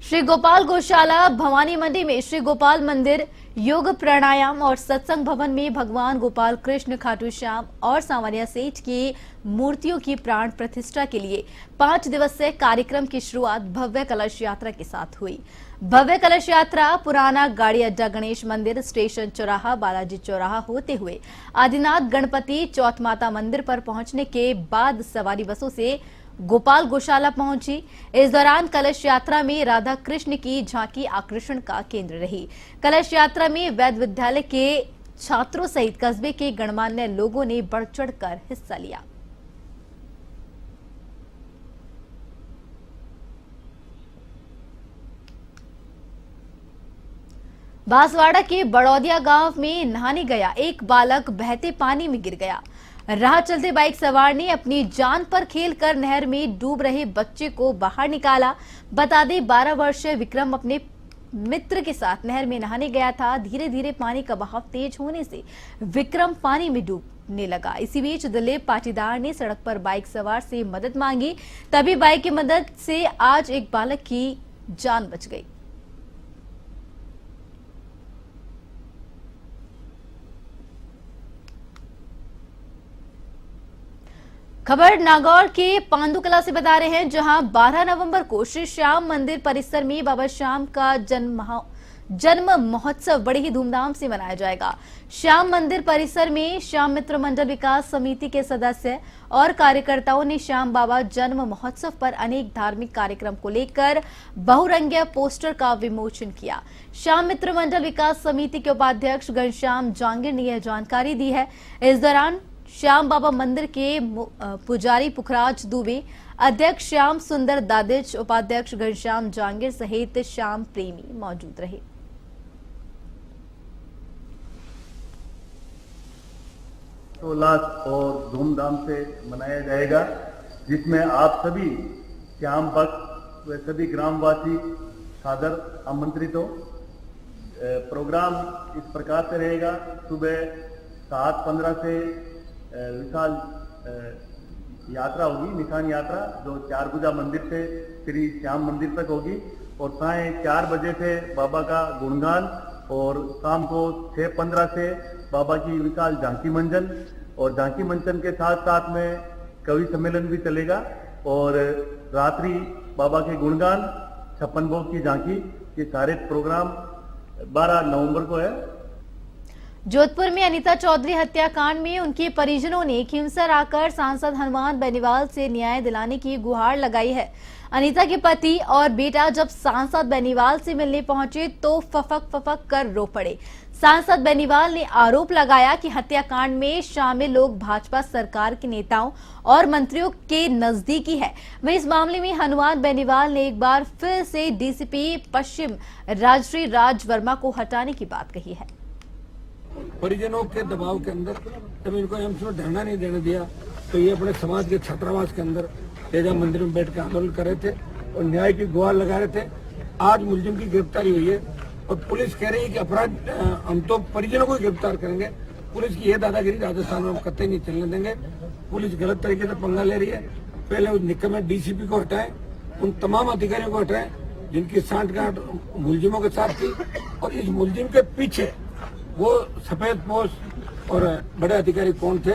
श्री गोपाल गौशाला भवानी मंडी में श्री गोपाल मंदिर योग प्राणायाम और सत्संग भवन में भगवान गोपाल कृष्ण खाटू श्याम और सांवरिया सेठ की मूर्तियों की प्राण प्रतिष्ठा के लिए 5 दिवसीय कार्यक्रम की शुरुआत भव्य कलश यात्रा के साथ हुई। भव्य कलश यात्रा पुराना गाड़ी अड्डा गणेश मंदिर स्टेशन चौराहा बालाजी चौराहा होते हुए आदिनाथ गणपति चौथ माता मंदिर पर पहुंचने के बाद सवारी बसों से गोपाल गौशाला पहुंची। इस दौरान कलश यात्रा में राधा कृष्ण की झांकी आकर्षण का केंद्र रही। कलश यात्रा में वैद्य विद्यालय के छात्रों सहित कस्बे के गणमान्य लोगों ने बढ़ चढ़कर हिस्सा लिया। बांसवाड़ा के बड़ौदिया गांव में नहाने गया एक बालक बहते पानी में गिर गया। राह चलते बाइक सवार ने अपनी जान पर खेलकर नहर में डूब रहे बच्चे को बाहर निकाला। बता दें 12 वर्षीय विक्रम अपने मित्र के साथ नहर में नहाने गया था। धीरे धीरे पानी का बहाव तेज होने से विक्रम पानी में डूबने लगा। इसी बीच दिलीप पाटीदार ने सड़क पर बाइक सवार से मदद मांगी, तभी बाइक की मदद से आज एक बालक की जान बच गई। खबर नागौर के पांडुकला से बता रहे हैं, जहां 12 नवंबर को श्री श्याम मंदिर परिसर में बाबा श्याम का जन्म महोत्सव बड़े ही धूमधाम से मनाया जाएगा। श्याम मंदिर परिसर में श्याम मित्र मंडल विकास समिति के सदस्य और कार्यकर्ताओं ने श्याम बाबा जन्म महोत्सव पर अनेक धार्मिक कार्यक्रम को लेकर बहुरंगीय पोस्टर का विमोचन किया। श्याम मित्र मंडल विकास समिति के उपाध्यक्ष घनश्याम जांगिर ने यह जानकारी दी है। इस दौरान श्याम बाबा मंदिर के पुजारी पुखराज दुबे, अध्यक्ष श्याम सुंदर दादिच, उपाध्यक्ष घनश्याम जांगिर सहित श्याम प्रेमी मौजूद रहे। उल्लास और धूमधाम से मनाया जाएगा, जिसमें आप सभी श्याम भक्त व सभी ग्रामवासी सादर आमंत्रित हो। प्रोग्राम इस प्रकार से रहेगा। सुबह 7:15 से विशाल यात्रा होगी, निशान यात्रा, जो चारभुजा मंदिर से श्री श्याम मंदिर तक होगी और साय 4 बजे से बाबा का गुणगान और शाम को 6:15 से बाबा की विशाल झांकी मंचन और झांकी मंचन के साथ साथ में कवि सम्मेलन भी चलेगा और रात्रि बाबा के गुणगान 56 भोग की झांकी, ये सारे प्रोग्राम 12 नवंबर को है। जोधपुर में अनीता चौधरी हत्याकांड में उनके परिजनों ने खिमसर आकर सांसद हनुमान बेनीवाल से न्याय दिलाने की गुहार लगाई है। अनीता के पति और बेटा जब सांसद बेनीवाल से मिलने पहुंचे तो फफक कर रो पड़े। सांसद बेनीवाल ने आरोप लगाया कि हत्याकांड में शामिल लोग भाजपा सरकार के नेताओं और मंत्रियों के नजदीकी है। वहीं इस मामले में हनुमान बेनीवाल ने एक बार फिर से डीसीपी पश्चिम राजश्री राज वर्मा को हटाने की बात कही है। परिजनों के दबाव के अंदर जब इनको एम्स में धरना नहीं देने दिया तो ये अपने समाज के छात्रावास के अंदर तेजा मंदिर में बैठ कर आंदोलन कर रहे थे और न्याय की गुहार लगा रहे थे। आज मुलजिम की गिरफ्तारी हुई है और पुलिस कह रही है कि अपराध हम तो परिजनों को गिरफ्तार करेंगे। पुलिस की यह दादागिरी राजस्थान में हम कतई नहीं चलने देंगे। पुलिस गलत तरीके से पंगा ले रही है। पहले उस निकम्मे डीसीपी को हटाएं, उन तमाम अधिकारियों को हटाएं जिनकी सांठगांठ मुलजिमों के साथ थी और इस मुलजिम के पीछे वो सफेद पोश और बड़े अधिकारी कौन थे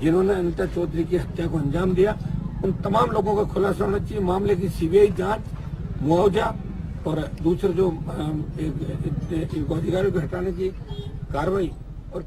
जिन्होंने अनीता चौधरी की हत्या को अंजाम दिया। उन तमाम लोगों का खुलासा होना चाहिए। मामले की सीबीआई जांच, मुआवजा और दूसरे जो अधिकारियों को हटाने की कार्रवाई। और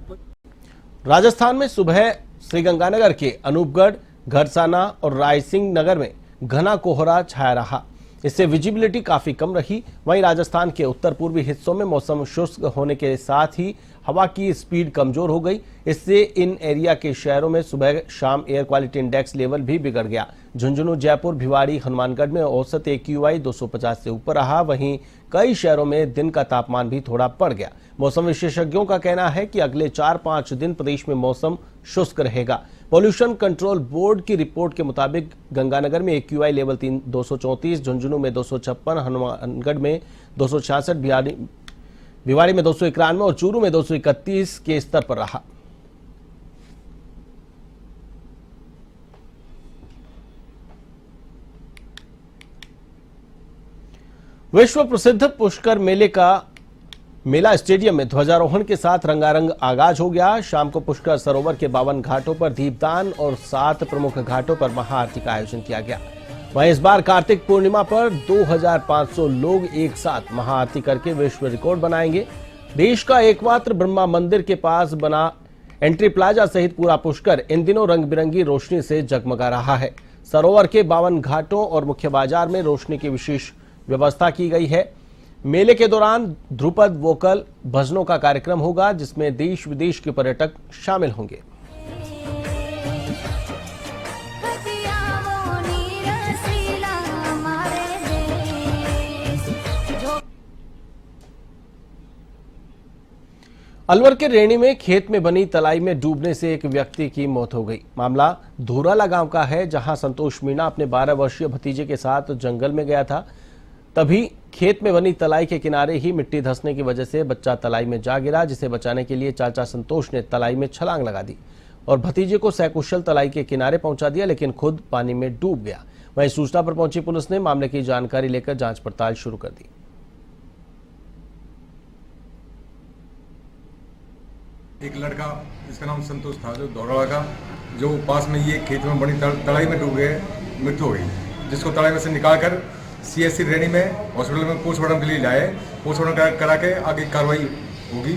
राजस्थान में सुबह श्रीगंगानगर के अनूपगढ़, घरसाना और रायसिंह नगर में घना कोहरा छाया रहा। इससे विजिबिलिटी काफी कम रही। वहीं राजस्थान के उत्तर पूर्वी हिस्सों में मौसम शुष्क होने के साथ ही हवा की स्पीड कमजोर हो गई। इससे इन एरिया के शहरों में सुबह शाम एयर क्वालिटी इंडेक्स लेवल भी बिगड़ गया। झुंझुनू, जयपुर, भिवाड़ी, हनुमानगढ़ में औसत AQI 250 से ऊपर रहा। वहीं कई शहरों में दिन का तापमान भी थोड़ा बढ़ गया। मौसम विशेषज्ञों का कहना है कि अगले 4-5 दिन प्रदेश में मौसम शुष्क रहेगा। पॉल्यूशन कंट्रोल बोर्ड की रिपोर्ट के मुताबिक गंगानगर में AQI लेवल 234, झुंझुनू में 256, हनुमानगढ़ में 266, भिवाड़ी में 291 और चूरू में 231 के स्तर पर रहा। विश्व प्रसिद्ध पुष्कर मेला स्टेडियम में ध्वजारोहण के साथ रंगारंग आगाज हो गया। शाम को पुष्कर सरोवर के 52 घाटों पर दीपदान और 7 प्रमुख घाटों पर महाआरती का आयोजन किया गया। वहीं इस बार कार्तिक पूर्णिमा पर 2500 लोग एक साथ महाआरती करके विश्व रिकॉर्ड बनाएंगे। देश का एकमात्र ब्रह्मा मंदिर के पास बना एंट्री प्लाजा सहित पूरा पुष्कर इन दिनों रंग बिरंगी रोशनी से जगमगा रहा है। सरोवर के 52 घाटों और मुख्य बाजार में रोशनी की विशेष व्यवस्था की गई है। मेले के दौरान ध्रुपद वोकल भजनों का कार्यक्रम होगा, जिसमें देश विदेश के पर्यटक शामिल होंगे। अलवर के रेणी में खेत में बनी तलाई में डूबने से एक व्यक्ति की मौत हो गई। मामला धूराला गांव का है, जहां संतोष मीणा अपने 12 वर्षीय भतीजे के साथ जंगल में गया था। तभी खेत में बनी तलाई के किनारे ही मिट्टी धंसने की वजह से बच्चा तलाई में जा गिरा, जिसे बचाने के लिए चाचा संतोष ने तलाई में छलांग लगा दी और भतीजे को सकुशल तलाई के किनारे पहुंचा दिया, लेकिन खुद पानी में डूब गया। वहीं सूचना पर पहुंची पुलिस ने मामले की जानकारी लेकर जांच पड़ताल शुरू कर दी। एक लड़का जिसका नाम संतोष था, जो दौड़ा का, जो पास में ये खेत में बनी तलाई में डूब गए, मृत्यु हो गई, जिसको तलाई में से निकालकर CSC रेणी में हॉस्पिटल में पोस्टमार्टम के लिए लाए। पोस्टमार्टम करा के आगे कार्रवाई होगी।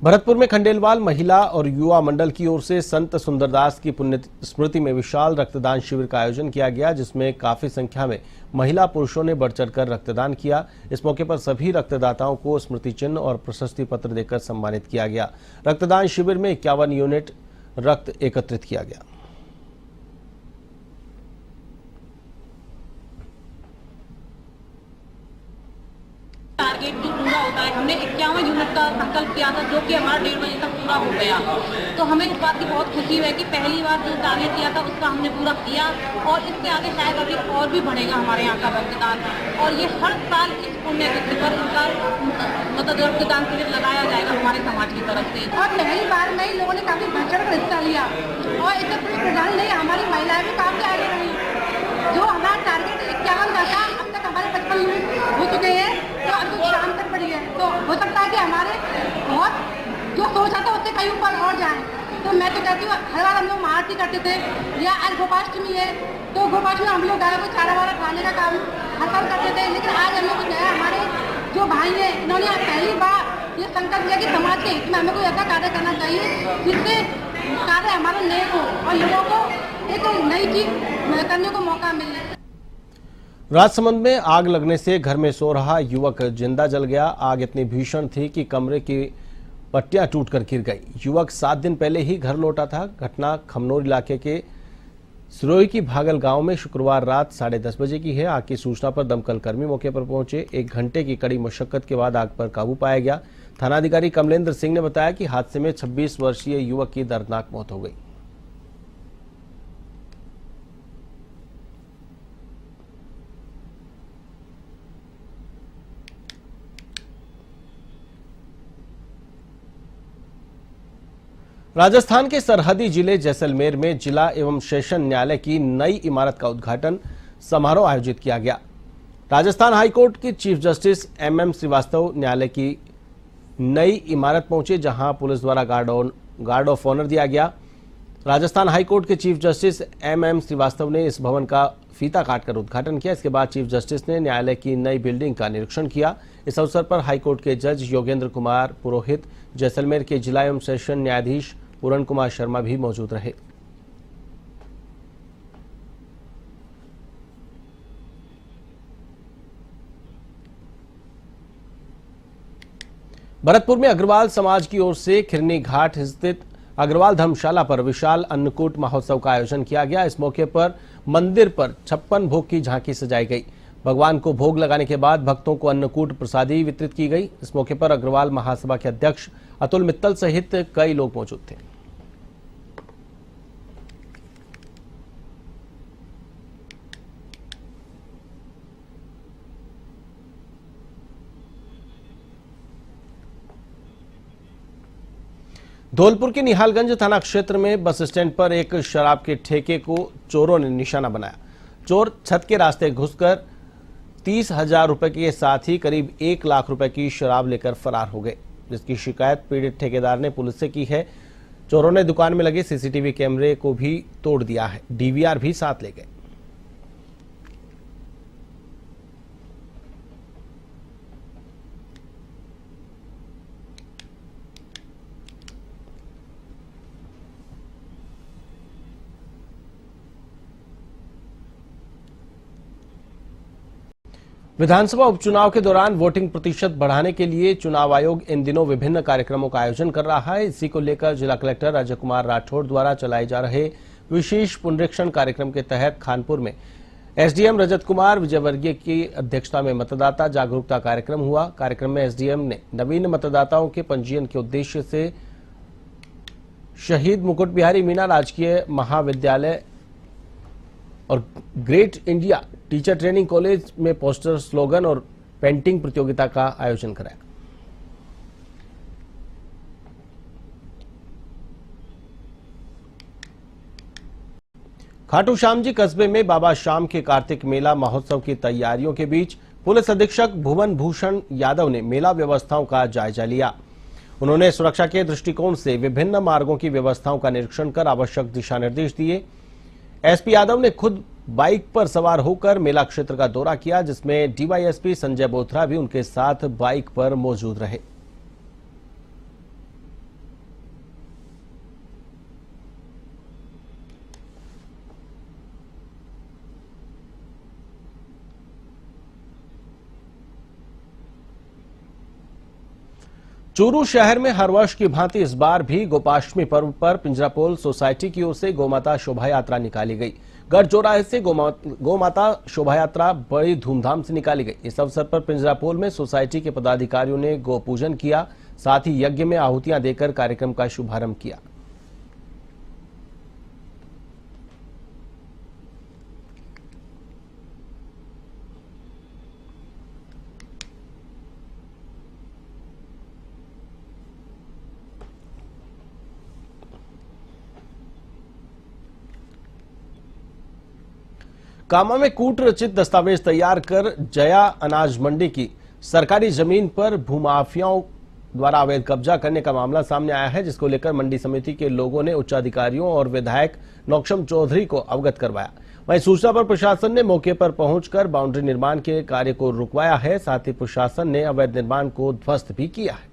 भरतपुर में खंडेलवाल महिला और युवा मंडल की ओर से संत सुंदरदास की पुण्य स्मृति में विशाल रक्तदान शिविर का आयोजन किया गया, जिसमें काफी संख्या में महिला पुरुषों ने बढ़ चढ़कर रक्तदान किया। इस मौके पर सभी रक्तदाताओं को स्मृति चिन्ह और प्रशस्ति पत्र देकर सम्मानित किया गया। रक्तदान शिविर में 51 यूनिट रक्त एकत्रित किया गया। टारगेट भी पूरा होता है। हमने 51 यूनिट का संकल्प किया था, जो कि हमारा 1:30 बजे तक पूरा हो गया। तो हमें इस बात की बहुत खुशी है कि पहली बार जो टारगेट किया था उसका हमने पूरा किया, और इसके आगे शायद अभी और भी बढ़ेगा हमारे यहाँ का रक्तदान। और ये हर साल इस पुण्य तिथि पर इनका मतलब रक्तदान शिविर लगाया जाएगा हमारे समाज की तरफ से। और पहली बार में ही लोगों ने काफी बढ़ चढ़ कर हिस्सा लिया, और इससे पुलिस प्रधान नहीं, हमारी महिलाएं भी काफी आगे रही। जो हमारा टारगेट 51 का था, अब तक हमारे 55 यूनिट हो चुके हैं, तो अभी शाम तक पड़ी है। तो हो सकता है कि हमारे बहुत जो सोचा था उससे कहीं ऊपर और जाए। तो मैं तो कहती हूँ, हर बार हम लोग महाआरती करते थे, या आज गोपाष्टमी है तो गोपाष्टमी हम लोग गायों को चारा वारा खाने का काम हर साल करते थे। लेकिन आज हम लोग कुछ नया, हमारे जो भाई हैं, इन्होंने आज पहली बार ये संकल्प लिया कि समाज के हित में हमें कोई ऐसा कार्य करना चाहिए जिससे कार्य हमारा नेक हो और लोगों को एक नई चीज करने को मौका मिले। राजसमंद में आग लगने से घर में सो रहा युवक जिंदा जल गया। आग इतनी भीषण थी कि कमरे की पट्टियां टूटकर गिर गई। युवक 7 दिन पहले ही घर लौटा था। घटना खमनोर इलाके के सिरोही की भागल गांव में शुक्रवार रात 10:30 बजे की है। आग की सूचना पर दमकल कर्मी मौके पर पहुंचे। 1 घंटे की कड़ी मशक्कत के बाद आग पर काबू पाया गया। थानाधिकारी कमलेंद्र सिंह ने बताया कि हादसे में 26 वर्षीय युवक की दर्दनाक मौत हो गई। राजस्थान के सरहदी जिले जैसलमेर में जिला एवं सेशन न्यायालय की नई इमारत का उद्घाटन समारोह आयोजित किया गया। राजस्थान हाईकोर्ट के चीफ जस्टिस MM श्रीवास्तव न्यायालय की नई इमारत पहुंचे, जहां पुलिस द्वारा गार्ड ऑफ ऑनर दिया गया। राजस्थान हाईकोर्ट के चीफ जस्टिस MM श्रीवास्तव ने इस भवन का फीता काटकर उद्घाटन किया। इसके बाद चीफ जस्टिस ने न्यायालय की नई बिल्डिंग का निरीक्षण किया। इस अवसर पर हाईकोर्ट के जज योगेंद्र कुमार पुरोहित, जैसलमेर के जिला एवं सेशन न्यायाधीश पूरण कुमार शर्मा भी मौजूद रहे। भरतपुर में अग्रवाल समाज की ओर से खिरनी घाट स्थित अग्रवाल धर्मशाला पर विशाल अन्नकूट महोत्सव का आयोजन किया गया। इस मौके पर मंदिर पर 56 भोग की झांकी सजाई गई। भगवान को भोग लगाने के बाद भक्तों को अन्नकूट प्रसादी वितरित की गई। इस मौके पर अग्रवाल महासभा के अध्यक्ष अतुल मित्तल सहित कई लोग मौजूद थे। धौलपुर के निहालगंज थाना क्षेत्र में बस स्टैंड पर एक शराब के ठेके को चोरों ने निशाना बनाया। चोर छत के रास्ते घुसकर 30,000 रुपए के साथ ही करीब 1 लाख रुपए की शराब लेकर फरार हो गए, जिसकी शिकायत पीड़ित ठेकेदार ने पुलिस से की है। चोरों ने दुकान में लगे सीसीटीवी कैमरे को भी तोड़ दिया है, डीवीआर भी साथ ले गए। विधानसभा उपचुनाव के दौरान वोटिंग प्रतिशत बढ़ाने के लिए चुनाव आयोग इन दिनों विभिन्न कार्यक्रमों का आयोजन कर रहा है। इसी को लेकर जिला कलेक्टर अजय कुमार राठौड़ द्वारा चलाए जा रहे विशेष पुनरीक्षण कार्यक्रम के तहत खानपुर में एसडीएम रजत कुमार विजयवर्गीय की अध्यक्षता में मतदाता जागरूकता कार्यक्रम हुआ। कार्यक्रम में एसडीएम ने नवीन मतदाताओं के पंजीयन के उद्देश्य से शहीद मुकुट बिहारी मीना राजकीय महाविद्यालय और great India teacher training college में पोस्टर, स्लोगन और पेंटिंग प्रतियोगिता का आयोजन कराया। खाटू श्याम जी कस्बे में बाबा श्याम के कार्तिक मेला महोत्सव की तैयारियों के बीच पुलिस अधीक्षक भुवन भूषण यादव ने मेला व्यवस्थाओं का जायजा लिया। उन्होंने सुरक्षा के दृष्टिकोण से विभिन्न मार्गों की व्यवस्थाओं का निरीक्षण कर आवश्यक दिशा निर्देश दिए। एसपी यादव ने खुद बाइक पर सवार होकर मेला क्षेत्र का दौरा किया, जिसमें डीवाईएसपी संजय बोथरा भी उनके साथ बाइक पर मौजूद रहे। चूरू शहर में हर वर्ष की भांति इस बार भी गोपाष्टमी पर्व पर पिंजरापोल सोसाइटी की ओर से गोमाता शोभा यात्रा निकाली गई। गढ़ चौराहे से गोमाता शोभा यात्रा बड़ी धूमधाम से निकाली गई। इस अवसर पर पिंजरापोल में सोसाइटी के पदाधिकारियों ने गौ पूजन किया, साथ ही यज्ञ में आहुतियां देकर कार्यक्रम का शुभारंभ किया। कामा में कूट रचित दस्तावेज तैयार कर जया अनाज मंडी की सरकारी जमीन पर भूमाफियाओं द्वारा अवैध कब्जा करने का मामला सामने आया है, जिसको लेकर मंडी समिति के लोगों ने उच्च अधिकारियों और विधायक नौक्षम चौधरी को अवगत करवाया। वहीं सूचना पर प्रशासन ने मौके पर पहुंचकर बाउंड्री निर्माण के कार्य को रुकवाया है। साथ ही प्रशासन ने अवैध निर्माण को ध्वस्त भी किया है।